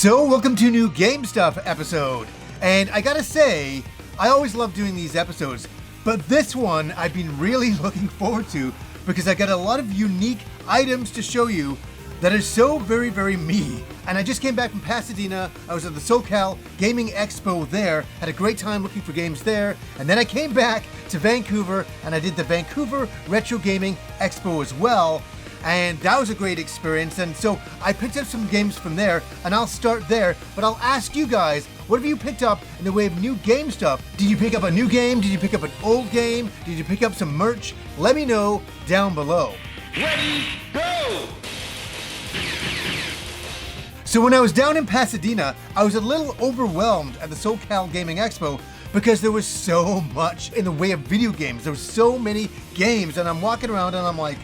So, welcome to a new Game Stuff episode. And I gotta say, I always love doing these episodes, but this one I've been really looking forward to because I got a lot of unique items to show you that are so very, very me. And I just came back from Pasadena. I was at the SoCal Gaming Expo there, had a great time looking for games there, and then I came back to Vancouver and I did the Vancouver Retro Gaming Expo as well. And that was a great experience, and so I picked up some games from there, and I'll start there, but I'll ask you guys, what have you picked up in the way of new game stuff? Did you pick up a new game? Did you pick up an old game? Did you pick up some merch? Let me know down below. Ready, go! So when I was down in Pasadena, I was a little overwhelmed at the SoCal Gaming Expo because there was so much in the way of video games. There were so many games, and I'm walking around and I'm like,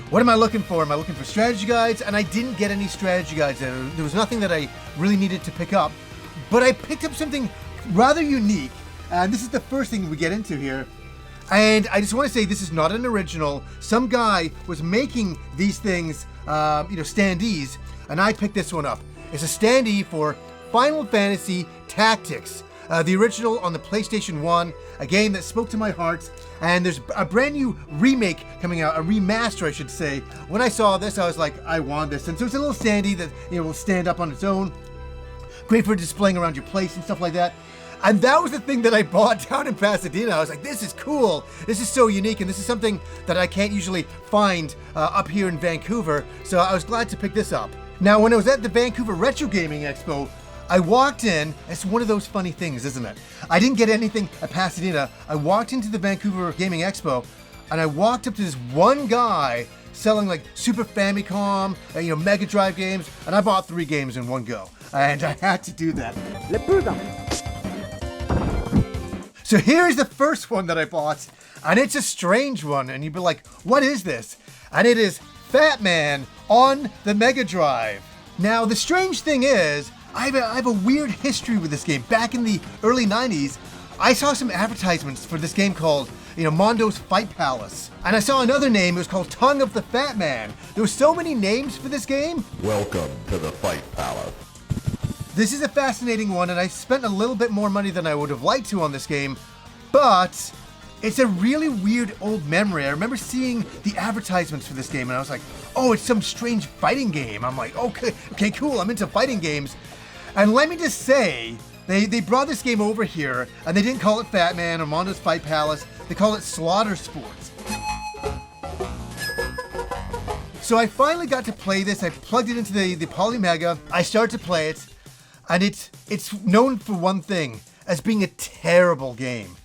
what am I looking for? Am I looking for strategy guides? And I didn't get any strategy guides there. There was nothing that I really needed to pick up. But I picked up something rather unique. And this is the first thing we get into here. And I just want to say this is not an original. Some guy was making these things, standees. And I picked this one up. It's a standee for Final Fantasy Tactics. The original on the PlayStation 1, a game that spoke to my heart, and there's a brand new remake coming out, a remaster I should say. When I saw this, I was like, I want this. And so it's a little standee that will stand up on its own. Great for displaying around your place and stuff like that. And that was the thing that I bought down in Pasadena. I was like, this is cool. This is so unique, and this is something that I can't usually find up here in Vancouver. So I was glad to pick this up. Now, when I was at the Vancouver Retro Gaming Expo, I walked in. It's one of those funny things, isn't it? I didn't get anything at Pasadena. I walked into the Vancouver Gaming Expo, and I walked up to this one guy selling like Super Famicom, Mega Drive games, and I bought 3 games in one go, and I had to do that. So here's the first one that I bought, and it's a strange one, and you'd be like, what is this? And it is Fat Man on the Mega Drive. Now, the strange thing is, I have a weird history with this game. Back in the early 90s, I saw some advertisements for this game called, Mondo's Fight Palace. And I saw another name, it was called Tongue of the Fat Man. There were so many names for this game. Welcome to the Fight Palace. This is a fascinating one, and I spent a little bit more money than I would have liked to on this game, but it's a really weird old memory. I remember seeing the advertisements for this game, and I was like, oh, it's some strange fighting game. I'm like, okay, cool, I'm into fighting games. And let me just say, they brought this game over here, and they didn't call it Fat Man or Mondo's Fight Palace. They call it Slaughter Sports. So I finally got to play this. I plugged it into the Polymega. I started to play it, and it's known for one thing, as being a terrible game.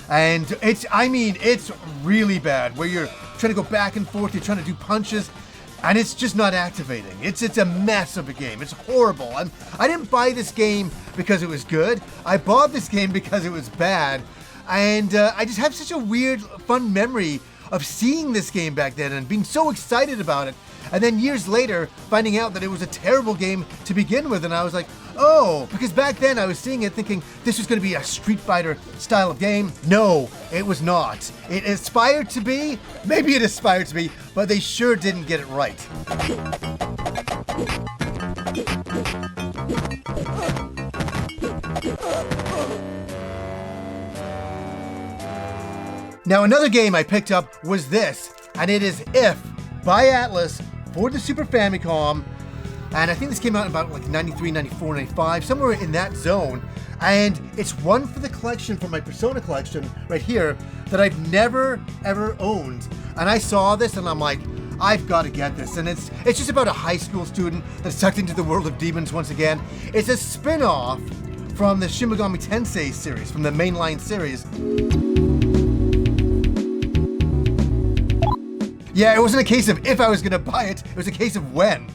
And it's really bad, where you're trying to go back and forth, you're trying to do punches, and it's just not activating. It's a mess of a game. It's horrible. I didn't buy this game because it was good. I bought this game because it was bad. And I just have such a weird, fun memory of seeing this game back then and being so excited about it. And then years later, finding out that it was a terrible game to begin with. And I was like, oh, because back then I was seeing it thinking this was going to be a Street Fighter style of game. No, it was not. It aspired to be, maybe it aspired to be, but they sure didn't get it right. Now, another game I picked up was this, and it is If by Atlas for the Super Famicom. And I think this came out in about like 93, 94, 95, somewhere in that zone. And it's one for the collection, for my Persona collection right here, that I've never, ever owned. And I saw this and I'm like, I've got to get this. And it's just about a high school student that's sucked into the world of demons once again. It's a spin-off from the Shin Megami Tensei series, from the mainline series. Yeah, it wasn't a case of if I was going to buy it, it was a case of when.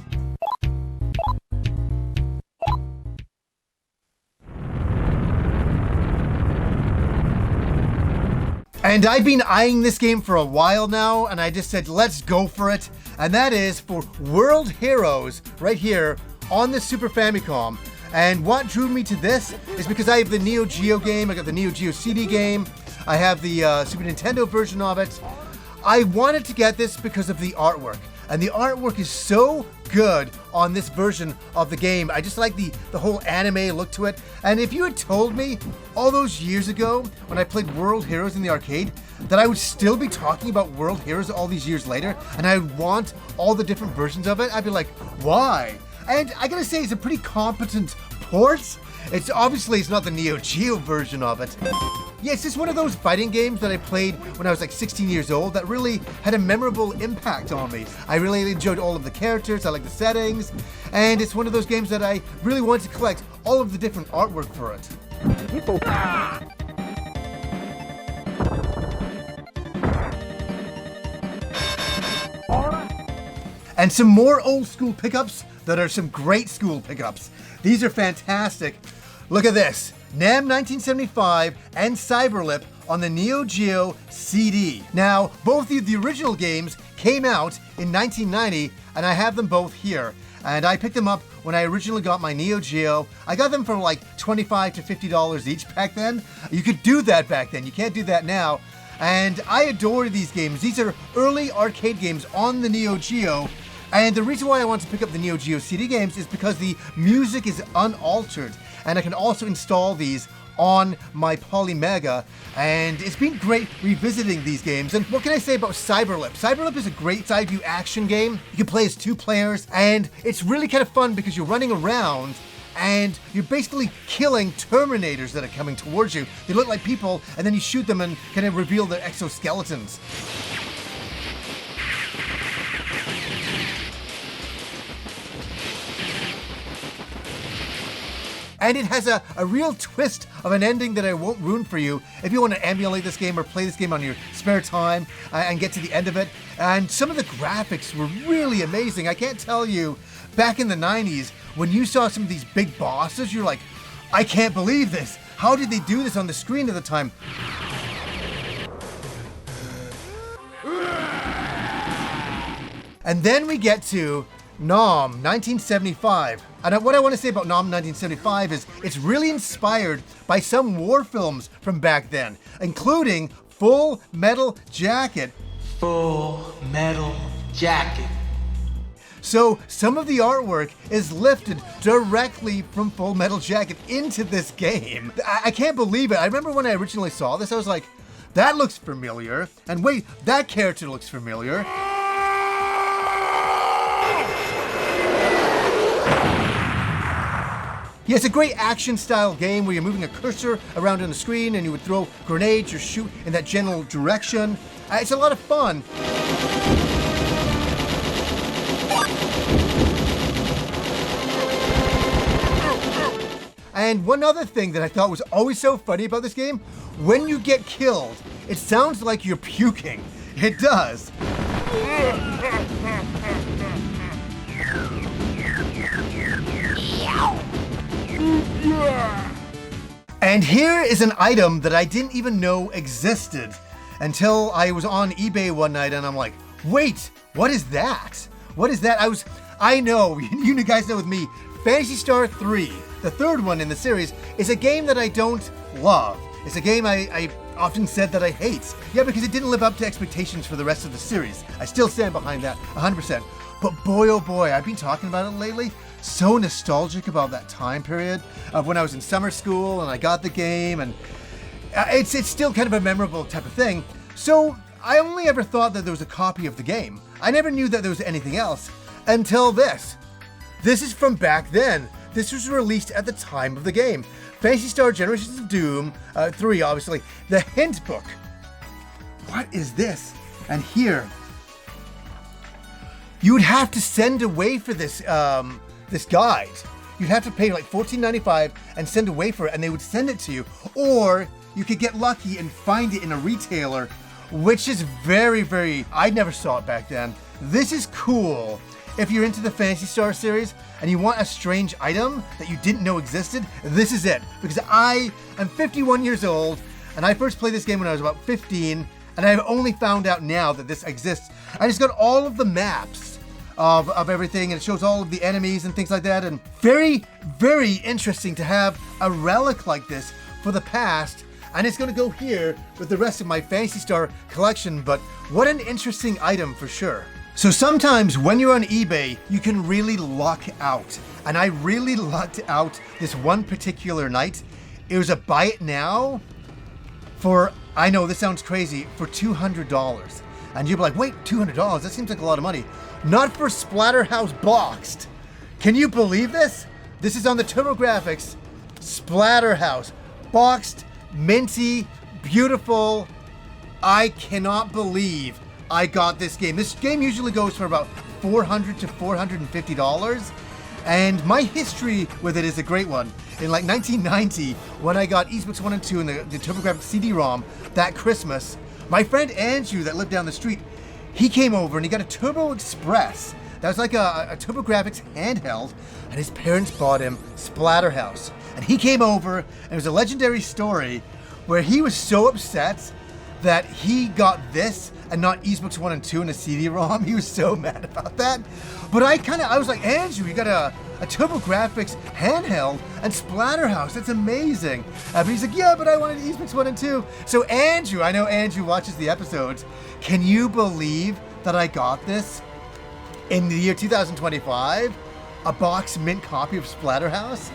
And I've been eyeing this game for a while now, and I just said, let's go for it. And that is for World Heroes right here on the Super Famicom. And what drew me to this is because I have the Neo Geo game, I got the Neo Geo CD game, I have the Super Nintendo version of it. I wanted to get this because of the artwork. and the artwork is so good on this version of the game. I just like the whole anime look to it. And if you had told me all those years ago when I played World Heroes in the arcade that I would still be talking about World Heroes all these years later and I would want all the different versions of it, I'd be like, why? And I gotta say, it's a pretty competent port. It's not the Neo Geo version of it. Yeah, it's just one of those fighting games that I played when I was like 16 years old that really had a memorable impact on me. I really enjoyed all of the characters, I like the settings, and it's one of those games that I really wanted to collect all of the different artwork for it. And some more old school pickups that are some great school pickups. These are fantastic. Look at this. NAM 1975 and Cyberlip on the Neo Geo CD. Now, both of the original games came out in 1990, and I have them both here. And I picked them up when I originally got my Neo Geo. I got them for like $25 to $50 each back then. You could do that back then. You can't do that now. And I adore these games. These are early arcade games on the Neo Geo. And the reason why I want to pick up the Neo Geo CD games is because the music is unaltered. And I can also install these on my Polymega, and it's been great revisiting these games. And what can I say about Cyberlip? Cyberlip is a great side view action game. You can play as 2 players, and it's really kind of fun because you're running around and you're basically killing Terminators that are coming towards you. They look like people, and then you shoot them and kind of reveal their exoskeletons. And it has a real twist of an ending that I won't ruin for you if you want to emulate this game or play this game on your spare time and get to the end of it. And some of the graphics were really amazing. I can't tell you, back in the 90s, when you saw some of these big bosses, you're like, I can't believe this. How did they do this on the screen at the time? And then we get to NAM 1975. And what I want to say about NAM 1975 is it's really inspired by some war films from back then, including Full Metal Jacket. Full Metal Jacket. So some of the artwork is lifted directly from Full Metal Jacket into this game. I can't believe it. I remember when I originally saw this, I was like, that looks familiar. And wait, that character looks familiar. Yeah, it's a great action-style game where you're moving a cursor around on the screen and you would throw grenades or shoot in that general direction. It's a lot of fun. And one other thing that I thought was always so funny about this game, when you get killed, it sounds like you're puking. It does. And here is an item that I didn't even know existed until I was on eBay one night and I'm like, wait, what is that? What is that? I know, you guys know with me, Phantasy Star 3, the third one in the series, is a game that I don't love. It's a game I often said that I hate. Yeah, because it didn't live up to expectations for the rest of the series. I still stand behind that 100%. But boy, oh boy, I've been talking about it lately. So nostalgic about that time period of when I was in summer school and I got the game, and it's still kind of a memorable type of thing. So I only ever thought that there was a copy of the game. I never knew that there was anything else until this. This is from back then. This was released at the time of the game. Phantasy Star Generations of Doom 3, obviously. The hint book. What is this? And here, you would have to send away for this this guide. You'd have to pay like $14.95 and send away for it, and they would send it to you. Or you could get lucky and find it in a retailer, which is very, very, I never saw it back then. This is cool. If you're into the Phantasy Star series and you want a strange item that you didn't know existed, this is it. Because I am 51 years old, and I first played this game when I was about 15, and I've only found out now that this exists. And it's got all of the maps of everything, and it shows all of the enemies and things like that, and very, very interesting to have a relic like this for the past, and it's going to go here with the rest of my Phantasy Star collection. But what an interesting item for sure. So sometimes when you're on eBay, you can really luck out. And I really lucked out this one particular night. It was a buy it now for, I know this sounds crazy, for $200. And you'll be like, wait, $200? That seems like a lot of money. Not for Splatterhouse boxed. Can you believe this? This is on the TurboGrafx Splatterhouse. Boxed, minty, beautiful. I cannot believe I got this game. This game usually goes for about $400 to $450. And my history with it is a great one. In like 1990, when I got Eastbooks 1 and 2 in the TurboGrafx CD-ROM that Christmas, my friend Andrew that lived down the street, he came over and he got a Turbo Express. That was like a TurboGrafx handheld, and his parents bought him Splatterhouse. And he came over, and it was a legendary story where he was so upset that he got this and not Eastbooks 1 and 2 in a CD-ROM. He was so mad about that. But I was like, Andrew, you got a TurboGrafx handheld and Splatterhouse. That's amazing. But he's like, yeah, but I wanted Eastbooks 1 and 2. So Andrew, I know Andrew watches the episodes. Can you believe that I got this in the year 2025? A box mint copy of Splatterhouse?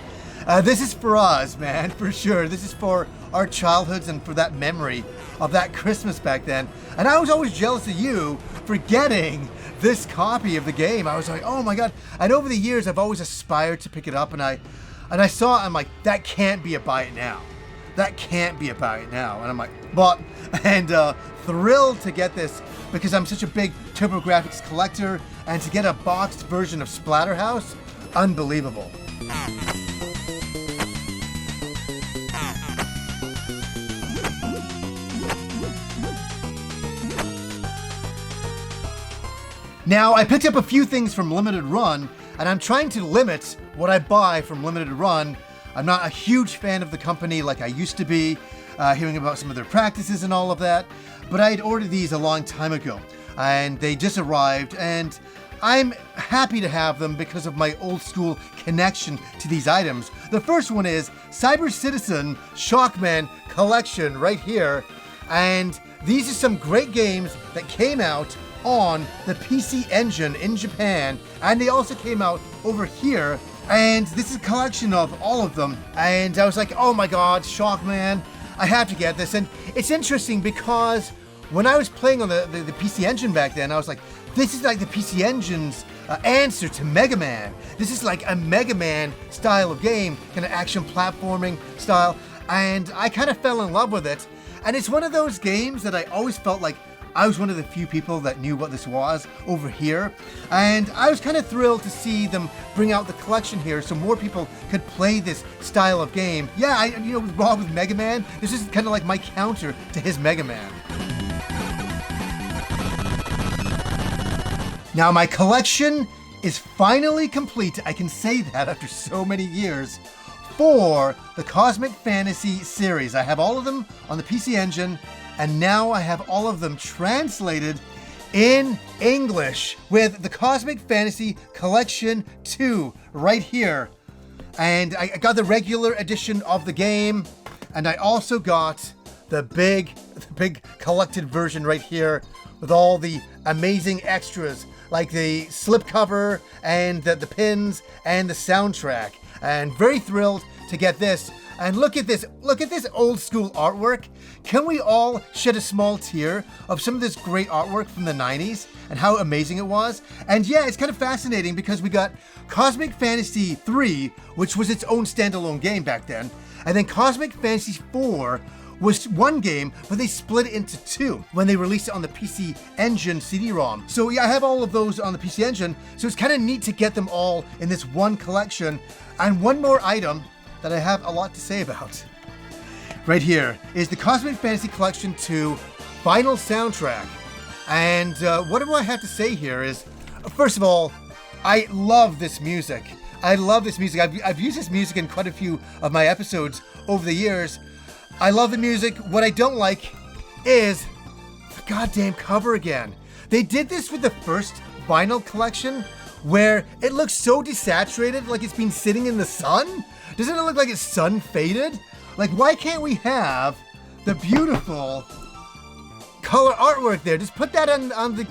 This is for us, man, for sure. This is for our childhoods and for that memory of that Christmas back then. And I was always jealous of you for getting this copy of the game. I was like, oh my God. And over the years, I've always aspired to pick it up, and I saw it, I'm like, that can't be a buy it now. That can't be a buy it now. And I'm like, but, and thrilled to get this because I'm such a big TurboGrafx collector, and to get a boxed version of Splatterhouse, unbelievable. Now, I picked up a few things from Limited Run, and I'm trying to limit what I buy from Limited Run. I'm not a huge fan of the company like I used to be, hearing about some of their practices and all of that, but I had ordered these a long time ago, and they just arrived, and I'm happy to have them because of my old school connection to these items. The first one is Cyber Citizen Shockman Collection right here, and these are some great games that came out on the PC Engine in Japan, and they also came out over here, and this is a collection of all of them, and I was like, oh my God, Shockman, I have to get this. And it's interesting because when I was playing on the PC Engine back then, I was like, this is like the PC Engine's answer to Mega Man. This is like a Mega Man style of game, kind of action platforming style, and I kind of fell in love with it. And it's one of those games that I always felt like I was one of the few people that knew what this was over here, and I was kind of thrilled to see them bring out the collection here so more people could play this style of game. Yeah, with Rob with Mega Man, this is kind of like my counter to his Mega Man. Now my collection is finally complete, I can say that after so many years, for the Cosmic Fantasy series. I have all of them on the PC Engine, and now I have all of them translated in English with the Cosmic Fantasy Collection 2 right here. And I got the regular edition of the game, and I also got the big collected version right here with all the amazing extras like the slipcover and the pins and the soundtrack. And very thrilled to get this. And look at this old school artwork. Can we all shed a small tear of some of this great artwork from the 90s and how amazing it was? And yeah, it's kind of fascinating because we got Cosmic Fantasy 3, which was its own standalone game back then. And then Cosmic Fantasy 4 was one game, but they split it into two when they released it on the PC Engine CD-ROM. So yeah, I have all of those on the PC Engine, so it's kind of neat to get them all in this one collection. And one more item that I have a lot to say about right here is the Cosmic Fantasy Collection 2 vinyl soundtrack. And what do I have to say here is, first of all, I love this music. I love this music. I've used this music in quite a few of my episodes over the years. I love the music. What I don't like is the goddamn cover again. They did this with the first vinyl collection where it looks so desaturated, like it's been sitting in the sun. Doesn't it look like it's sun faded? Like, why can't we have the beautiful color artwork there? Just put that on the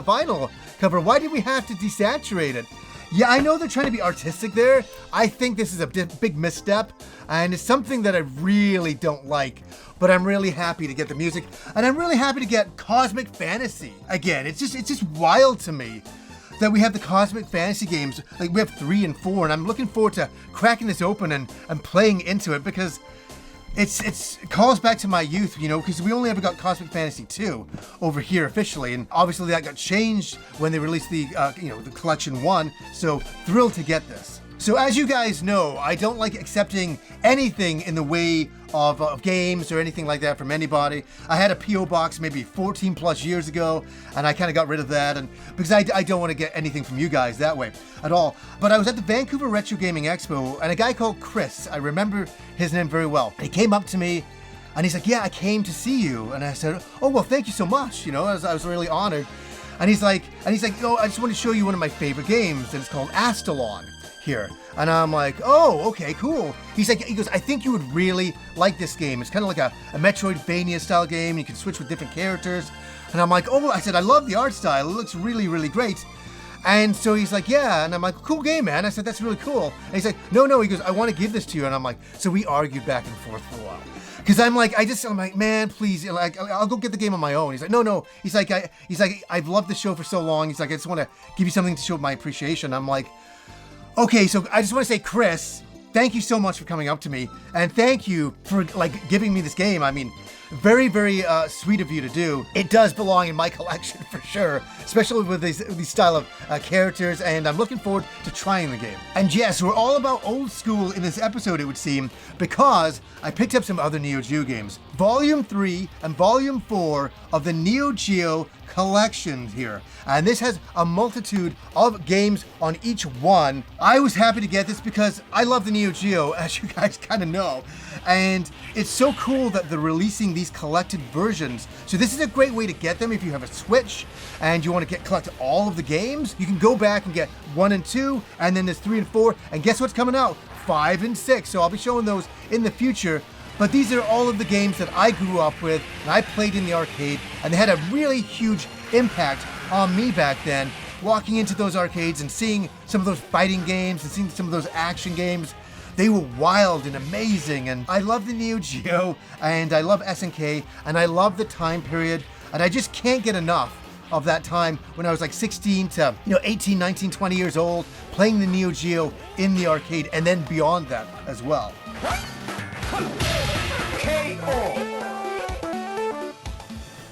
vinyl. cover. Why did we have to desaturate it? Yeah, I know they're trying to be artistic there. I think this is a big misstep, and it's something that I really don't like. But I'm really happy to get the music, and I'm really happy to get Cosmic Fantasy. Again, it's just wild to me that we have the Cosmic Fantasy games. Like, we have 3 and 4, and I'm looking forward to cracking this open and playing into it, because it calls back to my youth, you know, because we only ever got Cosmic Fantasy 2 over here officially, and obviously that got changed when they released the, the Collection 1, so thrilled to get this. So as you guys know, I don't like accepting anything in the way of games or anything like that from anybody. I had a P.O. box maybe 14 plus years ago, and I kind of got rid of that, and because I don't want to get anything from you guys that way at all. But I was at the Vancouver Retro Gaming Expo, and a guy called Chris, I remember his name very well, he came up to me, and he's like, yeah, I came to see you. And I said, oh, well, thank you so much. You know, I was really honored. And he's like, oh, I just want to show you one of my favorite games, and it's called Astalon here. And I'm like, oh, okay, cool. He goes, I think you would really like this game. It's kind of like a Metroidvania style game. You can switch with different characters. And I'm like, oh, I said, I love the art style. It looks really, really great. And so he's like, yeah. And I'm like, cool game, man. I said, that's really cool. And he's like, no. He goes, I want to give this to you. And I'm like, so we argued back and forth for a while. Because I'm like, man, please, like, I'll go get the game on my own. He's like, no. He's like, I've loved the show for so long. He's like, I just want to give you something to show my appreciation. I'm like, okay, so I just want to say, Chris, thank you so much for coming up to me, and thank you for like giving me this game. I mean, very, very sweet of you to do. It does belong in my collection for sure, especially with these style of characters, and I'm looking forward to trying the game. And yes, we're all about old school in this episode, it would seem, because I picked up some other Neo Geo games. Volume 3 and Volume 4 of the Neo Geo collection here. And this has a multitude of games on each one. I was happy to get this because I love the Neo Geo, as you guys kind of know. And it's so cool that they're releasing these collected versions. So this is a great way to get them if you have a Switch and you want to collect all of the games. You can go back and get 1 and 2, and then there's 3 and 4. And guess what's coming out? 5 and 6. So I'll be showing those in the future. But these are all of the games that I grew up with and I played in the arcade, and they had a really huge impact on me back then, walking into those arcades and seeing some of those fighting games and seeing some of those action games. They were wild and amazing, and I love the Neo Geo, and I love SNK, and I love the time period, and I just can't get enough of that time when I was like 16 to 18, 19, 20 years old, playing the Neo Geo in the arcade, and then beyond that as well.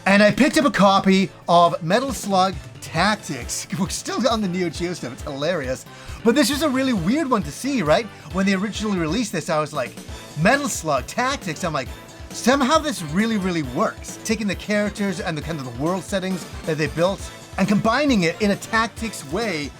And I picked up a copy of Metal Slug Tactics. We're still on the Neo Geo stuff, it's hilarious. But this was a really weird one to see, right? When they originally released this, I was like, Metal Slug Tactics. I'm like, somehow this really, really works. Taking the characters and the kind of the world settings that they built and combining it in a tactics way.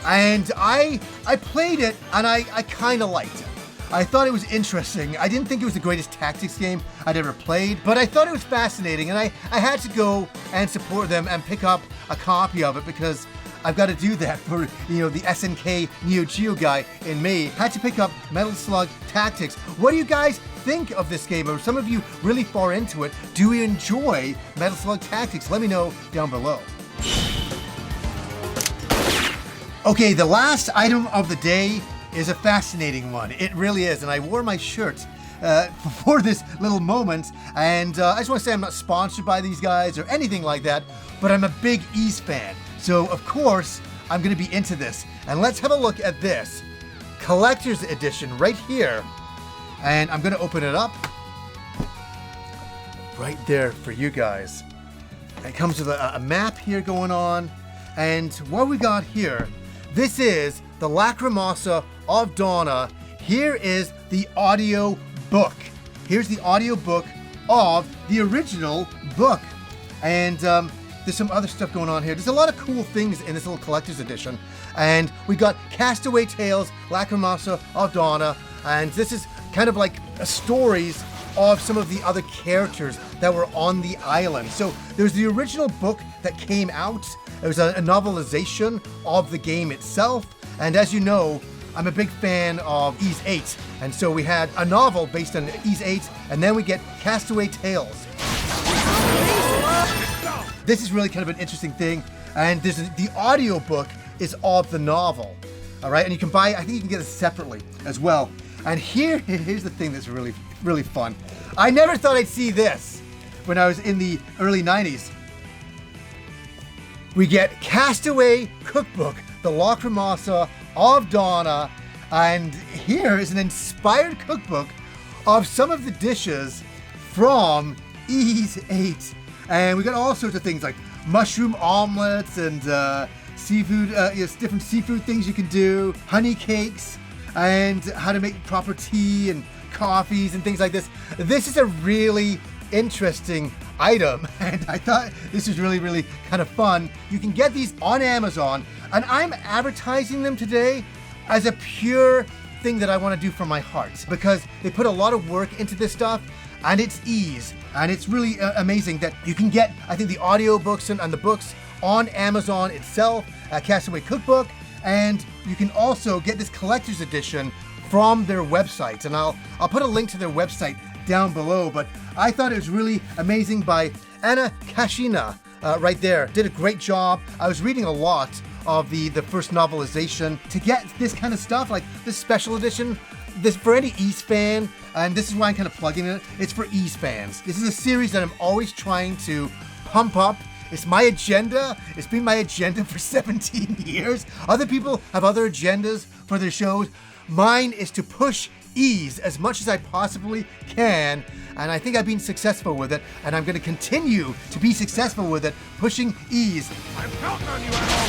And I played it and I kind of liked it. I thought it was interesting. I didn't think it was the greatest tactics game I'd ever played, but I thought it was fascinating, and I had to go and support them and pick up a copy of it because I've got to do that for, the SNK Neo Geo guy in me. Had to pick up Metal Slug Tactics. What do you guys think of this game? Are some of you really far into it? Do you enjoy Metal Slug Tactics? Let me know down below. Okay, the last item of the day is a fascinating one. It really is, and I wore my shirt for this little moment, and I just want to say I'm not sponsored by these guys or anything like that, but I'm a big Ys fan, so of course I'm going to be into this. And let's have a look at this collector's edition right here, and I'm going to open it up right there for you guys. It comes with a map here going on, and what we got here, this is the Lacrimosa of Donna. Here is the audio book. Here's the audio book of the original book. And there's some other stuff going on here. There's a lot of cool things in this little collector's edition. And we got Castaway Tales, Lacrimosa of Donna. And this is kind of like stories of some of the other characters that were on the island. So there's the original book that came out. It was a novelization of the game itself. And as you know, I'm a big fan of Ys 8. And so we had a novel based on Ys 8, and then we get Castaway Tales. This is really kind of an interesting thing. and the audio book is of the novel. All right, and you can buy, I think you can get it separately as well. And here's the thing that's really, really fun. I never thought I'd see this when I was in the early 90s. We get Castaway Cookbook, the Lacrimosa of Donna, and here is an inspired cookbook of some of the dishes from Ys 8. And we got all sorts of things like mushroom omelets and seafood, different seafood things you can do, honey cakes, and how to make proper tea and coffees and things like this. This is a really interesting item, and I thought this was really, really kind of fun. You can get these on Amazon, and I'm advertising them today as a pure thing that I want to do from my heart, because they put a lot of work into this stuff, and it's ease, and it's really amazing that you can get, I think, the audio books and the books on Amazon itself, Castaway Cookbook, and you can also get this collector's edition from their websites, and I'll put a link to their website down below. But I thought it was really amazing by Anna Kashina right there. Did a great job. I was reading a lot of the first novelization to get this kind of stuff, like this special edition. This for any Ys fan, and this is why I'm kind of plugging it. It's for Ys fans. This is a series that I'm always trying to pump up. It's my agenda. It's been my agenda for 17 years. Other people have other agendas for their shows. Mine is to push Ys as much as I possibly can, and I think I've been successful with it, and I'm going to continue to be successful with it, pushing Ys. I'm counting on you, Admiral.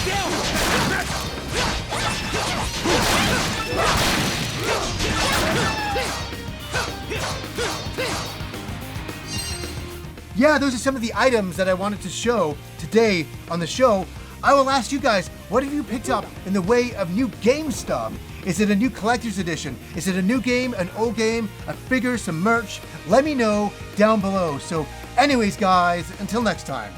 Yeah, those are some of the items that I wanted to show today on the show. I will ask you guys, what have you picked up in the way of new game stuff? Is it a new collector's edition? Is it a new game, an old game, a figure, some merch? Let me know down below. So anyways, guys, until next time.